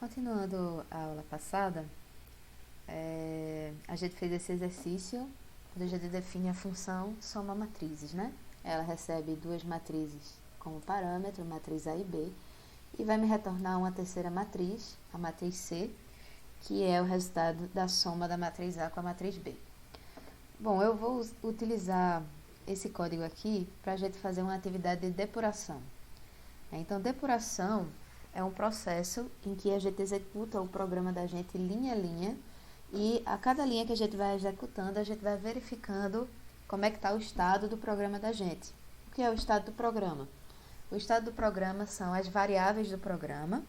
Continuando a aula passada, a gente fez esse exercício, onde a gente define a função soma matrizes, né? Ela recebe duas matrizes como parâmetro, matriz A e B, e vai me retornar uma terceira matriz, a matriz C, que é o resultado da soma da matriz A com a matriz B. Bom, eu vou utilizar esse código aqui para a gente fazer uma atividade de depuração. Então, depuração é um processo em que a gente executa o programa da gente linha a linha, e a cada linha que a gente vai executando, a gente vai verificando como é que está o estado do programa da gente. O que é o estado do programa? O estado do programa são as variáveis do programa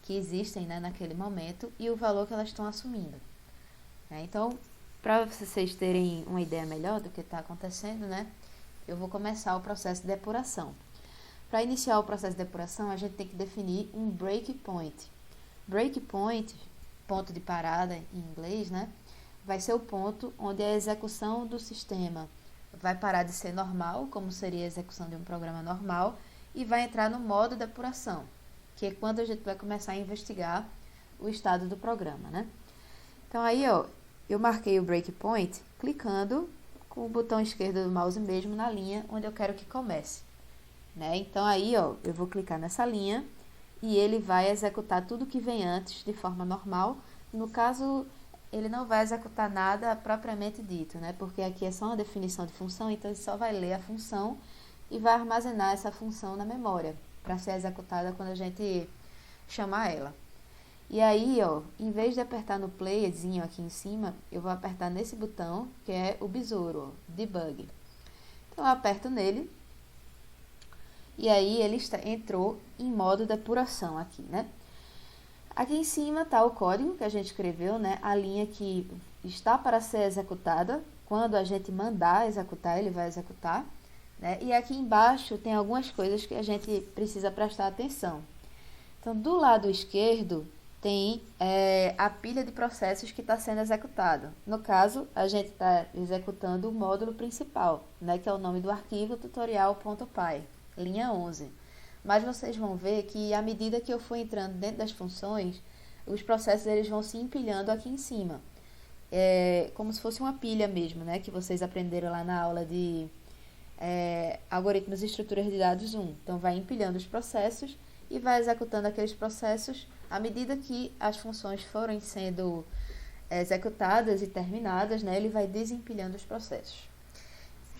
que existem, né, naquele momento e o valor que elas estão assumindo. Então, para vocês terem uma ideia melhor do que está acontecendo, né, eu vou começar o processo de depuração. Para iniciar o processo de depuração, a gente tem que definir um breakpoint. Breakpoint, ponto de parada em inglês, né, vai ser o ponto onde a execução do sistema vai parar de ser normal, como seria a execução de um programa normal, e vai entrar no modo depuração, que é quando a gente vai começar a investigar o estado do programa, né. Então, aí, eu marquei o breakpoint clicando com o botão esquerdo do mouse mesmo na linha onde eu quero que comece. Então, aí, eu vou clicar nessa linha e ele vai executar tudo que vem antes de forma normal. No caso, ele não vai executar nada propriamente dito, né? Porque aqui é só uma definição de função, então ele só vai ler a função e vai armazenar essa função na memória para ser executada quando a gente chamar ela. E aí, em vez de apertar no playzinho aqui em cima, eu vou apertar nesse botão, que é o besouro, debug. Então, eu aperto nele. E aí, ele entrou em modo depuração aqui, né? Aqui em cima está o código que a gente escreveu, né? A linha que está para ser executada. Quando a gente mandar executar, ele vai executar, né? E aqui embaixo tem algumas coisas que a gente precisa prestar atenção. Então, do lado esquerdo, tem a pilha de processos que está sendo executado. No caso, a gente está executando o módulo principal, né? Que é o nome do arquivo tutorial.py. Linha 11. Mas vocês vão ver que à medida que eu for entrando dentro das funções, os processos eles vão se empilhando aqui em cima. Como se fosse uma pilha mesmo, né? Que vocês aprenderam lá na aula de algoritmos e estruturas de dados 1. Então, vai empilhando os processos e vai executando aqueles processos à medida que as funções forem sendo executadas e terminadas, né? Ele vai desempilhando os processos.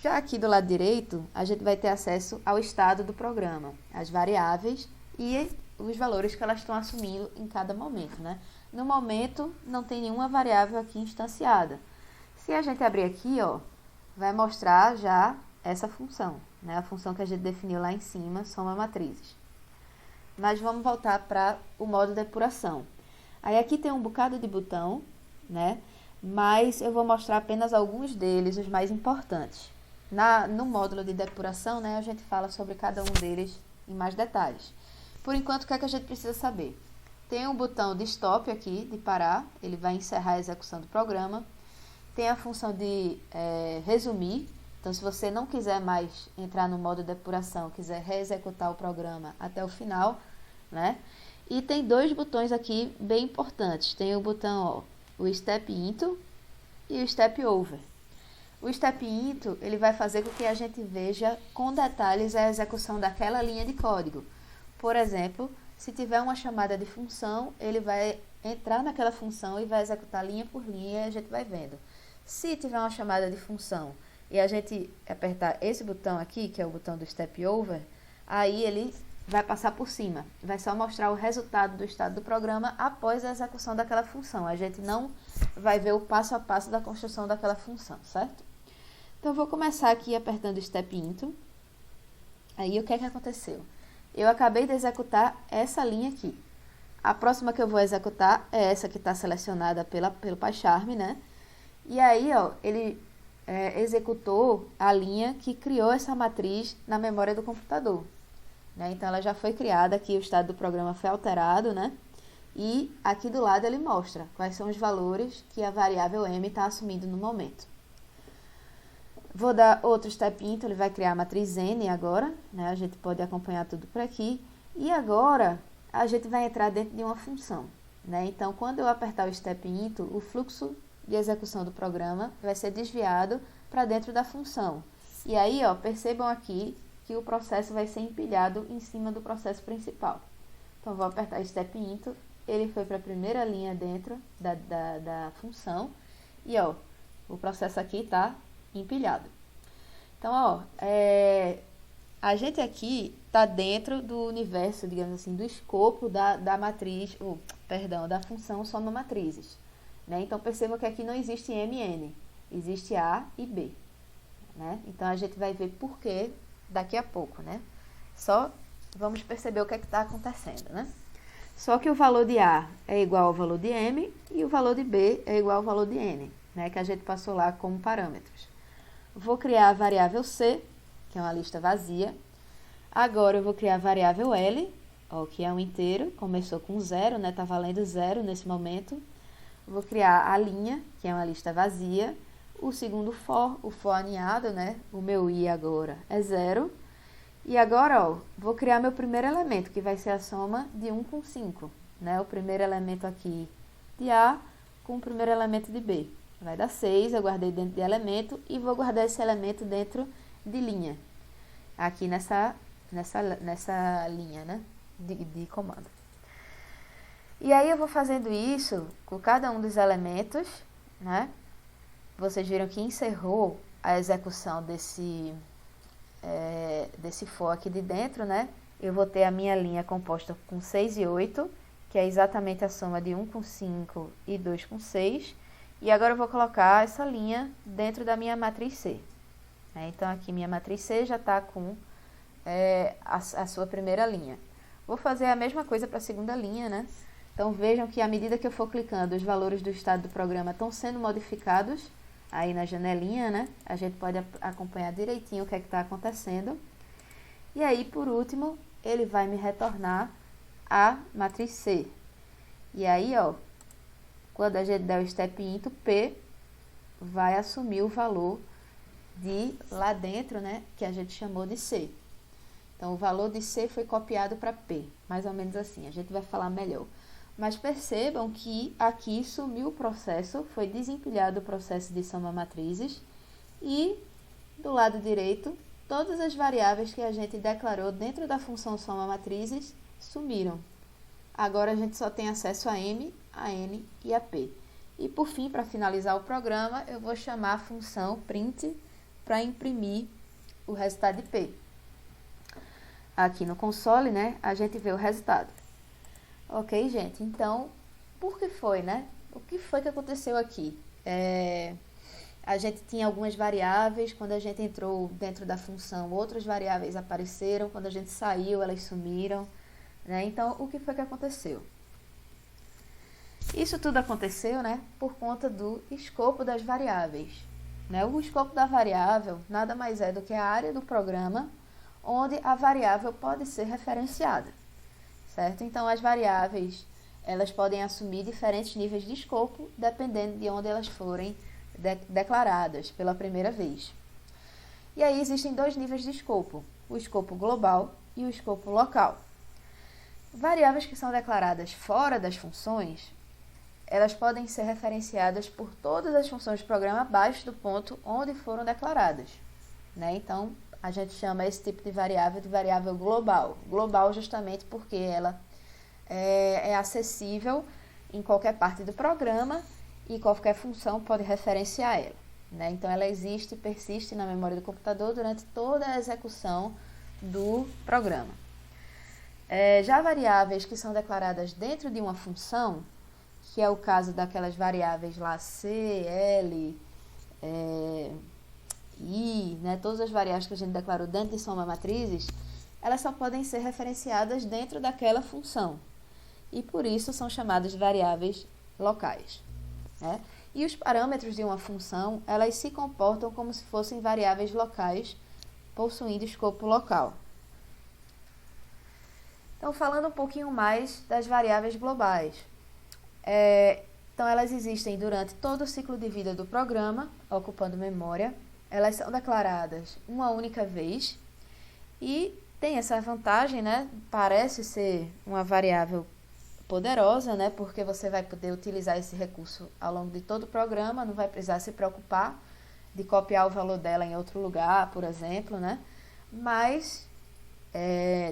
Já aqui do lado direito, a gente vai ter acesso ao estado do programa, as variáveis e os valores que elas estão assumindo em cada momento, né? No momento, não tem nenhuma variável aqui instanciada. Se a gente abrir aqui, vai mostrar já essa função, né? A função que a gente definiu lá em cima, soma matrizes. Mas vamos voltar para o modo depuração. Aí aqui tem um bocado de botão, né? Mas eu vou mostrar apenas alguns deles, os mais importantes. No módulo de depuração, né, a gente fala sobre cada um deles em mais detalhes. Por enquanto, o que é que a gente precisa saber? Tem um botão de stop aqui, de parar, ele vai encerrar a execução do programa. Tem a função de resumir, então se você não quiser mais entrar no modo de depuração, quiser reexecutar o programa até o final, né? E tem dois botões aqui bem importantes. Tem o botão, o step into e o step over. O step into, ele vai fazer com que a gente veja com detalhes a execução daquela linha de código. Por exemplo, se tiver uma chamada de função, ele vai entrar naquela função e vai executar linha por linha e a gente vai vendo. Se tiver uma chamada de função e a gente apertar esse botão aqui, que é o botão do step over, aí ele vai passar por cima. Vai só mostrar o resultado do estado do programa após a execução daquela função. A gente não vai ver o passo a passo da construção daquela função, certo? Então, eu vou começar aqui apertando Step Into. Aí, o que é que aconteceu? Eu acabei de executar essa linha aqui. A próxima que eu vou executar é essa que está selecionada pelo PyCharm, né? E aí, ele executou a linha que criou essa matriz na memória do computador, né? Então, ela já foi criada aqui, o estado do programa foi alterado, né? E aqui do lado ele mostra quais são os valores que a variável m está assumindo no momento. Vou dar outro step into, ele vai criar a matriz N agora, né? A gente pode acompanhar tudo por aqui. E agora, a gente vai entrar dentro de uma função. né? Então, quando eu apertar o step into, o fluxo de execução do programa vai ser desviado para dentro da função. E aí, ó, percebam aqui que o processo vai ser empilhado em cima do processo principal. Então, vou apertar step into, ele foi para a primeira linha dentro da função e, ó, o processo aqui está empilhado. Então, ó, a gente aqui está dentro do universo, digamos assim, do escopo da matriz, da função soma matrizes. Né? Então, percebam que aqui não existe MN, existe A e B. Né? Então, a gente vai ver por quê daqui a pouco. Né? Só vamos perceber o que está acontecendo. Né? Só que o valor de A é igual ao valor de M e o valor de B é igual ao valor de N, né? Que a gente passou lá como parâmetros. Vou criar a variável C, que é uma lista vazia. Agora eu vou criar a variável L, ó, que é um inteiro, começou com 0, né? Tá valendo 0 nesse momento. Vou criar a linha, que é uma lista vazia. O segundo for, o for aninhado, né? O meu I agora é 0. E agora, ó, vou criar meu primeiro elemento, que vai ser a soma de 1 com 5. Né? O primeiro elemento aqui de A com o primeiro elemento de B. Vai dar 6, eu guardei dentro de elemento e vou guardar esse elemento dentro de linha. Aqui nessa linha, né? de comando. E aí eu vou fazendo isso com cada um dos elementos, né? Vocês viram que encerrou a execução desse for aqui de dentro, né? Eu vou ter a minha linha composta com 6 e 8, que é exatamente a soma de 1 com 5 e 2 com 6. E agora eu vou colocar essa linha dentro da minha matriz C. Então, aqui minha matriz C já está com a sua primeira linha. Vou fazer a mesma coisa para a segunda linha, né? Então, vejam que à medida que eu for clicando, os valores do estado do programa estão sendo modificados aí na janelinha, né? A gente pode acompanhar direitinho o que é que está acontecendo. E aí, por último, ele vai me retornar a matriz C. E aí, ó, quando a gente der o step into, P vai assumir o valor de lá dentro, né? Que a gente chamou de C. Então, o valor de C foi copiado para P, mais ou menos assim. A gente vai falar melhor. Mas percebam que aqui sumiu o processo, foi desempilhado o processo de soma matrizes e do lado direito, todas as variáveis que a gente declarou dentro da função soma matrizes sumiram. Agora a gente só tem acesso a M, a N e a P. E por fim, para finalizar o programa, eu vou chamar a função print para imprimir o resultado de P. Aqui no console, né, a gente vê o resultado. Ok, gente? Então, por que foi, né? O que foi que aconteceu aqui? A gente tinha algumas variáveis, quando a gente entrou dentro da função, outras variáveis apareceram, quando a gente saiu, elas sumiram, né? Então, o que foi que aconteceu? Isso tudo aconteceu, né, por conta do escopo das variáveis, né? O escopo da variável nada mais é do que a área do programa onde a variável pode ser referenciada. Certo? Então, as variáveis, elas podem assumir diferentes níveis de escopo, dependendo de onde elas forem declaradas pela primeira vez. E aí existem dois níveis de escopo, o escopo global e o escopo local. Variáveis que são declaradas fora das funções, elas podem ser referenciadas por todas as funções do programa abaixo do ponto onde foram declaradas. Né? Então, a gente chama esse tipo de variável global. Global justamente porque ela é acessível em qualquer parte do programa e qualquer função pode referenciar ela. Né? Então, ela existe e persiste na memória do computador durante toda a execução do programa. Já variáveis que são declaradas dentro de uma função, que é o caso daquelas variáveis lá C, L, I, né, todas as variáveis que a gente declarou dentro de soma matrizes, elas só podem ser referenciadas dentro daquela função. E por isso são chamadas de variáveis locais. Né? E os parâmetros de uma função, elas se comportam como se fossem variáveis locais, possuindo escopo local. Então, falando um pouquinho mais das variáveis globais. Então, elas existem durante todo o ciclo de vida do programa, ocupando memória. Elas são declaradas uma única vez e tem essa vantagem, né? Parece ser uma variável poderosa, né? Porque você vai poder utilizar esse recurso ao longo de todo o programa, não vai precisar se preocupar de copiar o valor dela em outro lugar, por exemplo, né? Mas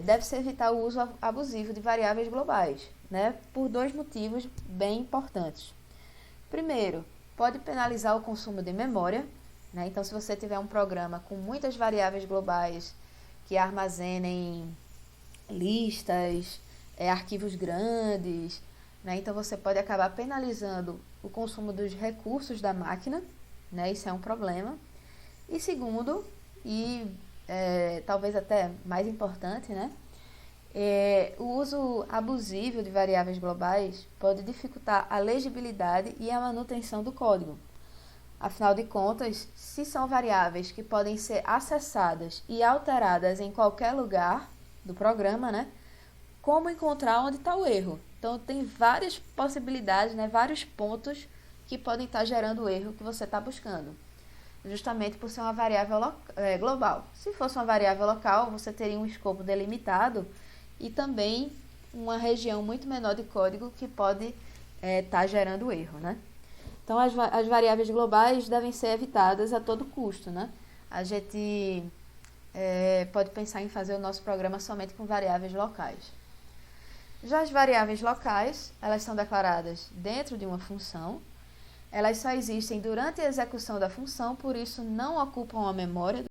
deve-se evitar o uso abusivo de variáveis globais, né? Por dois motivos bem importantes. Primeiro, pode penalizar o consumo de memória, né? Então, se você tiver um programa com muitas variáveis globais que armazenem listas, arquivos grandes, né? Então você pode acabar penalizando o consumo dos recursos da máquina, né? Isso é um problema. E segundo, talvez até mais importante, né? O uso abusivo de variáveis globais pode dificultar a legibilidade e a manutenção do código. Afinal de contas, se são variáveis que podem ser acessadas e alteradas em qualquer lugar do programa, né? Como encontrar onde está o erro? Então, tem várias possibilidades, né? Vários pontos que podem estar gerando o erro que você está buscando. Justamente por ser uma variável global. Se fosse uma variável local, você teria um escopo delimitado e também uma região muito menor de código que pode estar gerando erro, né? Então, as variáveis globais devem ser evitadas a todo custo, né? A gente pode pensar em fazer o nosso programa somente com variáveis locais. Já as variáveis locais, elas são declaradas dentro de uma função, elas só existem durante a execução da função, por isso não ocupam a memória